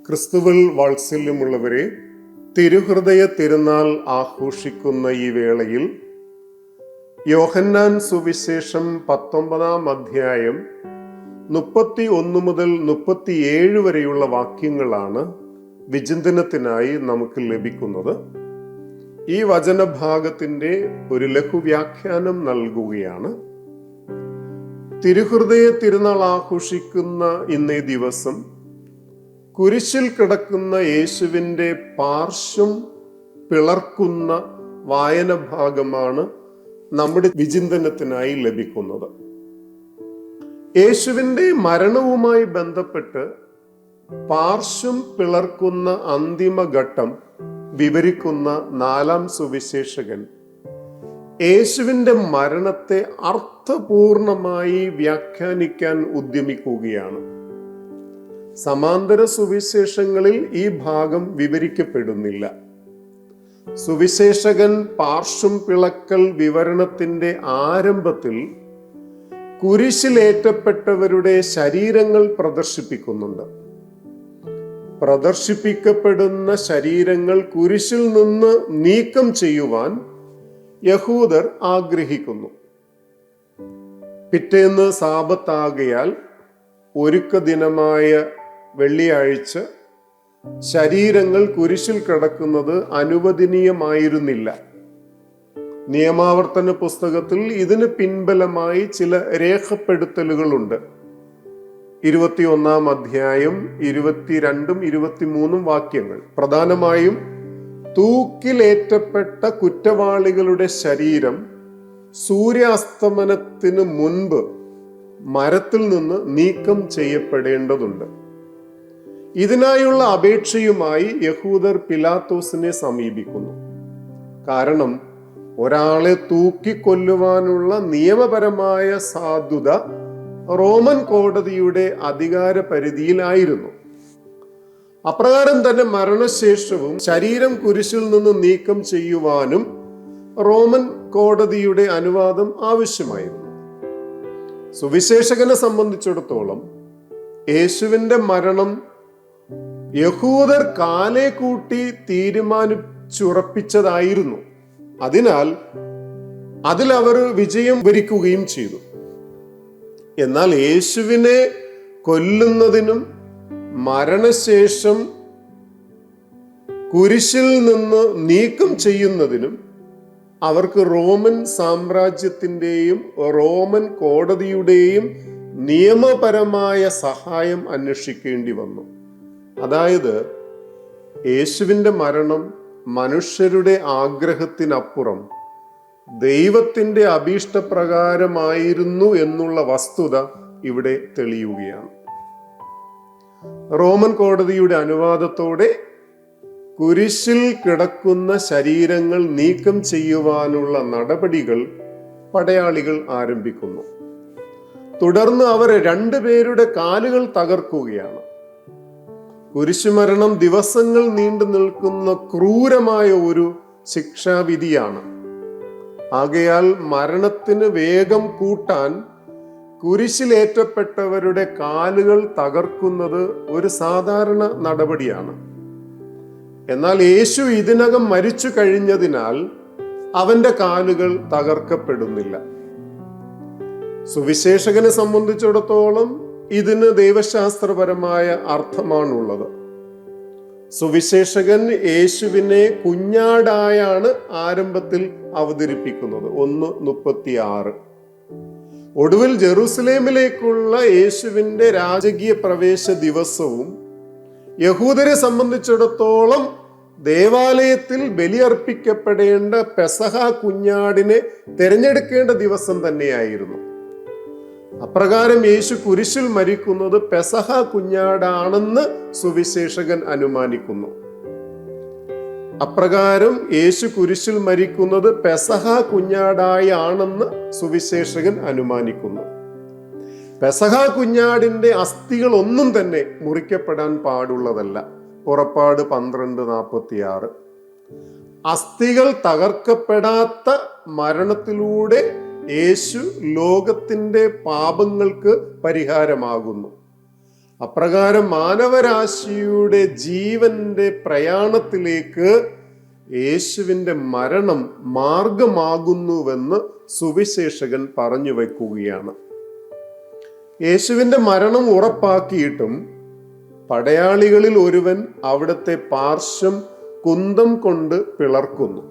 ക്രിസ്തുവിൽ വാത്സല്യമുള്ളവരെ, തിരുഹൃദയ തിരുനാൾ ആഘോഷിക്കുന്ന ഈ വേളയിൽ യോഹന്നാൻ സുവിശേഷം 19-ാം അധ്യായം 31 മുതൽ 37 വരെയുള്ള വാക്യങ്ങളാണ് വിചിന്തനത്തിനായി നമുക്ക് ലഭിക്കുന്നത്. ഈ വചനഭാഗത്തിൻ്റെ ഒരു ലഘുവ്യാഖ്യാനം നൽകുകയാണ്. തിരുഹൃദയ തിരുനാൾ ആഘോഷിക്കുന്ന ഇന്നേ ദിവസം കുരിശിൽ കിടക്കുന്ന യേശുവിൻ്റെ പാർശ്വം പിളർക്കുന്ന വായന ഭാഗമാണ് നമ്മുടെ വിചിന്തനത്തിനായി ലഭിക്കുന്നത്. യേശുവിൻ്റെ മരണവുമായി ബന്ധപ്പെട്ട് പാർശ്വം പിളർക്കുന്ന അന്തിമഘട്ടം വിവരിക്കുന്ന 4-ാം സുവിശേഷകൻ യേശുവിൻ്റെ മരണത്തെ അർത്ഥപൂർണമായി വ്യാഖ്യാനിക്കാൻ ഉദ്യമിക്കുകയാണ്. സമാന്തര സുവിശേഷങ്ങളിൽ ഈ ഭാഗം വിവരിക്കപ്പെടുന്നില്ല. സുവിശേഷകൻ പാർശ്വം പിളക്കൽ വിവരണത്തിന്റെ ആരംഭത്തിൽ കുരിശിലേറ്റപ്പെട്ടവരുടെ ശരീരങ്ങൾ പ്രദർശിപ്പിക്കുന്നുണ്ട്. പ്രദർശിപ്പിക്കപ്പെടുന്ന ശരീരങ്ങൾ കുരിശിൽ നിന്ന് നീക്കം ചെയ്യുവാൻ യഹൂദർ ആഗ്രഹിക്കുന്നു. പിറ്റേന്ന് സാബത്താകയാൽ ഒരുക്ക ദിനമായ വെള്ളിയാഴ്ച ശരീരങ്ങൾ കുരിശിൽ കിടക്കുന്നത് അനുവദനീയമായിരുന്നില്ല. നിയമാവർത്തന പുസ്തകത്തിൽ ഇതിന് പിൻബലമായി ചില രേഖപ്പെടുത്തലുകളുണ്ട്. 21-ാം അധ്യായം 22-ഉം 23-ഉം വാക്യങ്ങൾ പ്രധാനമായും തൂക്കിലേറ്റപ്പെട്ട കുറ്റവാളികളുടെ ശരീരം സൂര്യാസ്തമനത്തിന് മുൻപ് മരത്തിൽ നിന്ന് നീക്കം ചെയ്യപ്പെടേണ്ടതുണ്ട്. ഇതിനായുള്ള അപേക്ഷയുമായി യഹൂദർ പിലാത്തോസിനെ സമീപിക്കുന്നു. കാരണം ഒരാളെ തൂക്കിക്കൊല്ലുവാനുള്ള നിയമപരമായ സാധുത റോമൻ കോടതിയുടെ അധികാര പരിധിയിലായിരുന്നു. അപ്രകാരം തന്നെ മരണശേഷവും ശരീരം കുരിശിൽ നിന്ന് നീക്കം ചെയ്യുവാനും റോമൻ കോടതിയുടെ അനുവാദം ആവശ്യമായിരുന്നു. സുവിശേഷകനെ സംബന്ധിച്ചിടത്തോളം യേശുവിൻ്റെ മരണം യഹൂദർ കാലേ കൂട്ടി തീരുമാനിച്ചുറപ്പിച്ചതായിരുന്നു. അതിനാൽ അതിൽ അവർ വിജയം വരിക്കുകയും ചെയ്തു. എന്നാൽ യേശുവിനെ കൊല്ലുന്നതിനും മരണശേഷം കുരിശിൽ നിന്ന് നീക്കം ചെയ്യുന്നതിനും അവർക്ക് റോമൻ സാമ്രാജ്യത്തിൻ്റെയും റോമൻ കോടതിയുടെയും നിയമപരമായ സഹായം അന്വേഷിക്കേണ്ടി വന്നു. അതായത് യേശുവിൻ്റെ മരണം മനുഷ്യരുടെ ആഗ്രഹത്തിനപ്പുറം ദൈവത്തിൻ്റെ അഭീഷ്ടപ്രകാരമായിരുന്നു എന്നുള്ള വസ്തുത ഇവിടെ തെളിയുകയാണ്. റോമൻ കോടതിയുടെ അനുവാദത്തോടെ കുരിശിൽ കിടക്കുന്ന ശരീരങ്ങൾ നീക്കം ചെയ്യുവാനുള്ള നടപടികൾ പടയാളികൾ ആരംഭിക്കുന്നു. തുടർന്ന് അവർ 2 പേരുടെ കാലുകൾ തകർക്കുകയാണ്. കുരിശുമരണം ദിവസങ്ങൾ നീണ്ടു നിൽക്കുന്ന ക്രൂരമായ ഒരു ശിക്ഷാവിധിയാണ്. ആകയാൽ മരണത്തിന് വേഗം കൂട്ടാൻ കുരിശിലേറ്റപ്പെട്ടവരുടെ കാലുകൾ തകർക്കുന്നത് ഒരു സാധാരണ നടപടിയാണ്. എന്നാൽ യേശു ഇതിനകം മരിച്ചു കഴിഞ്ഞതിനാൽ അവന്റെ കാലുകൾ തകർക്കപ്പെടുന്നില്ല. സുവിശേഷകനെ സംബന്ധിച്ചിടത്തോളം ഇതിന് ദൈവശാസ്ത്രപരമായ അർത്ഥമാണുള്ളത്. സുവിശേഷകൻ യേശുവിനെ കുഞ്ഞാടായാണ് ആരംഭത്തിൽ അവതരിപ്പിക്കുന്നത്. 1:36. ഒടുവിൽ ജെറുസലേമിലേക്കുള്ള യേശുവിൻ്റെ രാജകീയ പ്രവേശ ദിവസവും യഹൂദരെ സംബന്ധിച്ചിടത്തോളം ദേവാലയത്തിൽ ബലിയർപ്പിക്കപ്പെടേണ്ട പെസഹ കുഞ്ഞാടിനെ തിരഞ്ഞെടുക്കേണ്ട ദിവസം തന്നെയായിരുന്നു. അപ്രകാരം യേശു കുരിശിൽ മരിക്കുന്നത് പെസഹ കുഞ്ഞാടാണെന്ന് സുവിശേഷകൻ അനുമാനിക്കുന്നു. അപ്രകാരം യേശു കുരിശിൽ മരിക്കുന്നത് പെസഹ കുഞ്ഞാടായാണെന്ന് സുവിശേഷകൻ അനുമാനിക്കുന്നു. പെസഹ കുഞ്ഞാടിന്റെ അസ്ഥികൾ ഒന്നും തന്നെ മുറിക്കപ്പെടാൻ പാടുള്ളതല്ല. പുറപ്പാട് 12:46. അസ്ഥികൾ തകർക്കപ്പെടാത്ത മരണത്തിലൂടെ യേശു ലോകത്തിൻ്റെ പാപങ്ങൾക്ക് പരിഹാരമാകുന്നു. അപ്രകാരം മാനവരാശിയുടെ ജീവന്റെ പ്രയാണത്തിലേക്ക് യേശുവിൻ്റെ മരണം മാർഗമാകുന്നുവെന്ന് സുവിശേഷകൻ പറഞ്ഞു വയ്ക്കുകയാണ്. യേശുവിൻ്റെ മരണം ഉറപ്പാക്കിയിട്ടും പടയാളികളിൽ ഒരുവൻ അവിടുത്തെ പാർശ്വം കുന്തം കൊണ്ട് പിളർക്കുന്നു.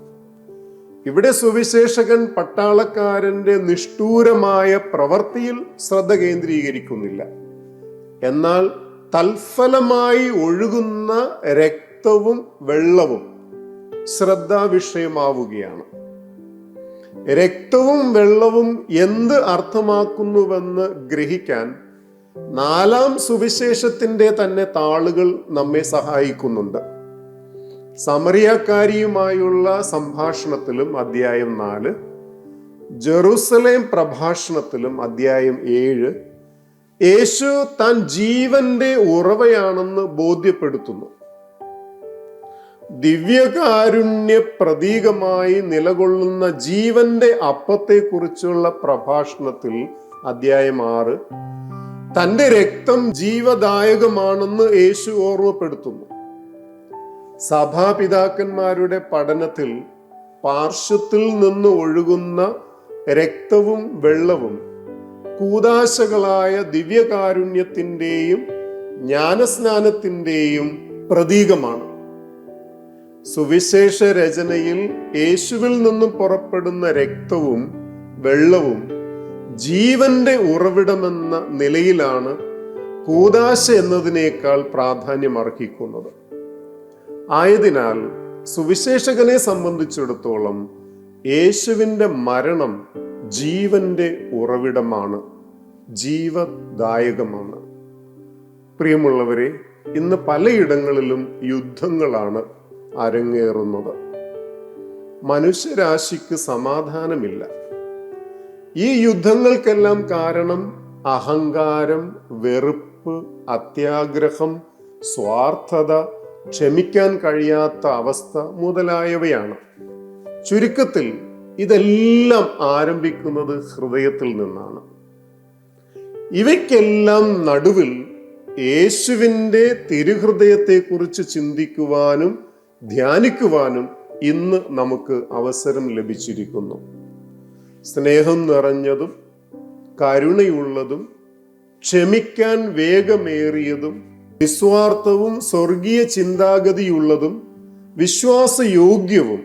ഇവിടെ സുവിശേഷകൻ പട്ടാളക്കാരന്റെ നിഷ്ഠൂരമായ പ്രവൃത്തിയിൽ ശ്രദ്ധ കേന്ദ്രീകരിക്കുന്നില്ല. എന്നാൽ തൽഫലമായി ഒഴുകുന്ന രക്തവും വെള്ളവും ശ്രദ്ധാ വിഷയമാവുകയാണ്. രക്തവും വെള്ളവും എന്ത് അർത്ഥമാക്കുന്നുവെന്ന് ഗ്രഹിക്കാൻ 4-ാം സുവിശേഷത്തിന്റെ തന്നെ താളുകൾ നമ്മെ സഹായിക്കുന്നുണ്ട്. സമറിയക്കാരിയുമായുള്ള സംഭാഷണത്തിലും അധ്യായം 4, ജെറുസലേം പ്രഭാഷണത്തിലും അധ്യായം 7 യേശു താൻ ജീവന്റെ ഉറവയാണെന്ന് ബോധ്യപ്പെടുത്തുന്നു. ദിവ്യകാരുണ്യ പ്രതീകമായി നിലകൊള്ളുന്ന ജീവന്റെ അപ്പത്തെക്കുറിച്ചുള്ള പ്രഭാഷണത്തിൽ അധ്യായം 6 തന്റെ രക്തം ജീവദായകമാണെന്ന് യേശു ഓർമ്മപ്പെടുത്തുന്നു. സഭാപിതാക്കന്മാരുടെ പഠനത്തിൽ പാർശ്വത്തിൽ നിന്ന് ഒഴുകുന്ന രക്തവും വെള്ളവും കൂദാശകളായ ദിവ്യകാരുണ്യത്തിൻ്റെയും ജ്ഞാനസ്നാനത്തിൻ്റെയും പ്രതീകമാണ്. സുവിശേഷ രചനയിൽ യേശുവിൽ നിന്നും പുറപ്പെടുന്ന രക്തവും വെള്ളവും ജീവന്റെ ഉറവിടമെന്ന നിലയിലാണ് കൂദാശ എന്നതിനേക്കാൾ പ്രാധാന്യം അർഹിക്കുന്നത്. ആയതിനാൽ സുവിശേഷകനെ സംബന്ധിച്ചിടത്തോളം യേശുവിൻ്റെ മരണം ജീവന്റെ ഉറവിടമാണ്, ജീവദായകമാണ്. പ്രിയമുള്ളവരെ, ഇന്ന് പലയിടങ്ങളിലും യുദ്ധങ്ങളാണ് അരങ്ങേറുന്നത്. മനുഷ്യരാശിക്ക് സമാധാനമില്ല. ഈ യുദ്ധങ്ങൾക്കെല്ലാം കാരണം അഹങ്കാരം, വെറുപ്പ്, അത്യാഗ്രഹം, സ്വാർത്ഥത, ക്ഷമിക്കാൻ കഴിയാത്ത അവസ്ഥ മുതലായവയാണ്. ചുരുക്കത്തിൽ ഇതെല്ലാം ആരംഭിക്കുന്നത് ഹൃദയത്തിൽ നിന്നാണ്. ഇവയ്ക്കെല്ലാം നടുവിൽ യേശുവിൻ്റെ തിരുഹൃദയത്തെക്കുറിച്ച് ചിന്തിക്കുവാനും ധ്യാനിക്കുവാനും ഇന്ന് നമുക്ക് അവസരം ലഭിച്ചിരിക്കുന്നു. സ്നേഹം നിറഞ്ഞതും കരുണയുള്ളതും ക്ഷമിക്കാൻ വേഗമേറിയതും നിസ്വാർത്ഥവും സ്വർഗീയ ചിന്താഗതിയുള്ളതും വിശ്വാസയോഗ്യവും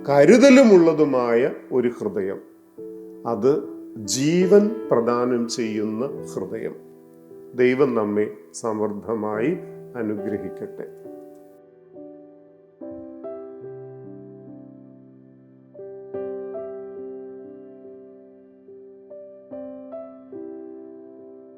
കരുതലുമുള്ളതുമായ ഒരു ഹൃദയം, അത് ജീവൻ പ്രദാനം ചെയ്യുന്ന ഹൃദയം. ദൈവം നമ്മെ സമൃദ്ധമായി അനുഗ്രഹിക്കട്ടെ.